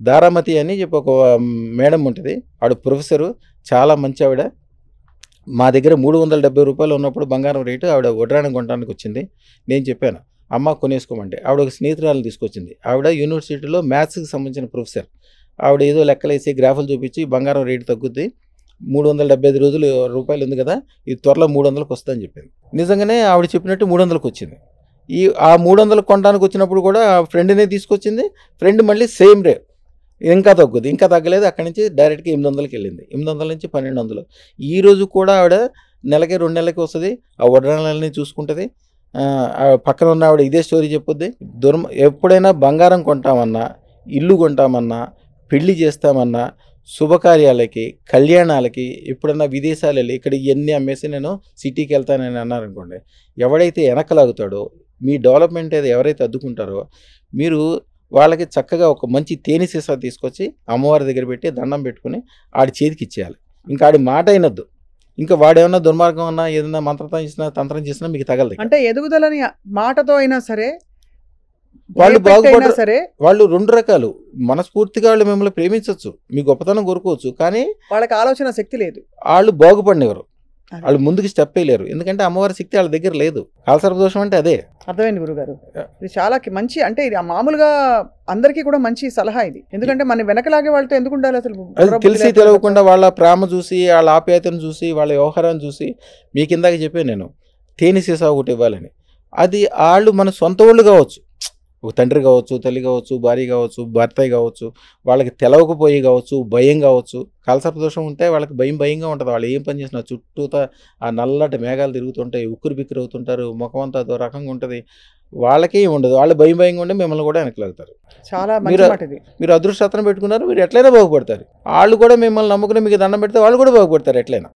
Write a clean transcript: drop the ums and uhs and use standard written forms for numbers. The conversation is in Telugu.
దారామతి అని చెప్పి ఒక మేడం ఉంటుంది, ఆవిడ ప్రొఫెసరు, చాలా మంచి ఆవిడ. మా దగ్గర 370 రూపాయలు ఉన్నప్పుడు బంగారం రేటు ఆవిడ వడ్రాణం కొనడానికి వచ్చింది. నేను చెప్పాను, అమ్మ కొనేసుకోమంటే ఆవిడ ఒక స్నేహితురాలను తీసుకొచ్చింది. ఆవిడ యూనివర్సిటీలో మ్యాథ్స్కి సంబంధించిన ప్రొఫెసర్. ఆవిడ ఏదో లెక్కలేసి గ్రాఫులు చూపించి బంగారం రేటు తగ్గుద్ది, 375 రూపాయలు ఉంది కదా, ఇది త్వరలో 300కి వస్తుందని చెప్పింది. నిజంగానే ఆవిడ చెప్పినట్టు 300కి వచ్చింది. ఆ 300 కొనడానికి వచ్చినప్పుడు కూడా ఫ్రెండ్నే తీసుకొచ్చింది. ఫ్రెండ్ మళ్ళీ సేమ్ రే, ఇంకా తగ్గుద్ది, ఇంకా తగ్గలేదు. అక్కడి నుంచి డైరెక్ట్గా 800కి వెళ్ళింది. 800 నుంచి 1200. ఈ రోజు కూడా ఆవిడ నెలకి 2 నెలలకి వస్తుంది, ఆ వడ్రాణాలని చూసుకుంటుంది. పక్కన ఉన్న ఆవిడ ఇదే స్టోరీ చెప్పుద్ది. ఎప్పుడైనా బంగారం కొంటామన్నా, ఇల్లు కొంటామన్నా, పెళ్లి చేస్తామన్నా, శుభకార్యాలకి, కళ్యాణాలకి, ఎప్పుడన్నా విదేశాలు వెళ్ళి ఇక్కడ ఇవన్నీ అమ్మేసి నేను సిటీకి వెళ్తానని అన్నారనుకోండి, ఎవడైతే వెనకలాగుతాడో, మీ డెవలప్మెంట్ ఏదో ఎవరైతే అడ్డుకుంటారో, మీరు వాళ్ళకి చక్కగా ఒక మంచి తేనె సీసా తీసుకొచ్చి అమ్మవారి దగ్గర పెట్టి దండం పెట్టుకుని ఆడి చేతికి ఇచ్చేయాలి. ఇంకా ఆడి మాట అయినద్దు. ఇంకా వాడేమన్నా దుర్మార్గం అన్నా, ఏదైనా మంత్రం చేసినా, తంత్రం చేసినా మీకు తగలదు. అంటే ఎదుగుదలని మాటతో అయినా సరే వాళ్ళు బాగుపడరు. సరే, వాళ్ళు 2 రకాలు. మనస్ఫూర్తిగా వాళ్ళు మిమ్మల్ని ప్రేమించవచ్చు, మీ గొప్పతనం కోరుకోవచ్చు, కానీ వాళ్ళకి ఆలోచన శక్తి లేదు. వాళ్ళు బాగుపడినవారు, వాళ్ళు ముందుకు స్టెప్ వేయలేరు. ఎందుకంటే అమ్మవారి శక్తి వాళ్ళ దగ్గర లేదు. కాలసర్పదోషం అంటే అదే. అర్థమైంది గురుగారు. ఇది చాలా మంచి, అంటే ఇది మామూలుగా అందరికీ కూడా మంచి సలహా ఇది. ఎందుకంటే మన వెనకలాగే వాళ్ళతో ఎందుకు ఉండాలి అసలు? అది తెలిసి తెలియకుండా వాళ్ళ ప్రేమ చూసి, వాళ్ళ ఆప్యాయతను చూసి, వాళ్ళ వ్యవహారాన్ని చూసి, మీకు ఇందాక చెప్పాను నేను, తేనె సీసా ఒకటి ఇవ్వాలని. అది వాళ్ళు మన సొంత వాళ్ళు కావచ్చు, ఒక తండ్రి కావచ్చు, తల్లి కావచ్చు, భార్య కావచ్చు, భర్త కావచ్చు, వాళ్ళకి తెలవకపోయి కావచ్చు, భయం కావచ్చు. కాలసర్పదోషం ఉంటే వాళ్ళకి భయంగా ఉంటుంది. వాళ్ళు ఏం పని చేసినా చుట్టూతా ఆ నల్లటి మేఘాలు తిరుగుతుంటాయి, ఉక్కిరి బిక్కిరి అవుతుంటారు, ముఖం అంతా అదో రకంగా ఉంటుంది. వాళ్ళకేం ఉండదు, వాళ్ళు భయంగా ఉండి మిమ్మల్ని కూడా వెనకలాగుతారు. చాలా మీరు అదృష్టం పెట్టుకున్నారు, మీరు ఎట్లయినా బాగుపడతారు. వాళ్ళు కూడా మిమ్మల్ని నమ్ముకుని మీకు దండం పెడితే వాళ్ళు కూడా బాగుపడతారు ఎట్లయినా.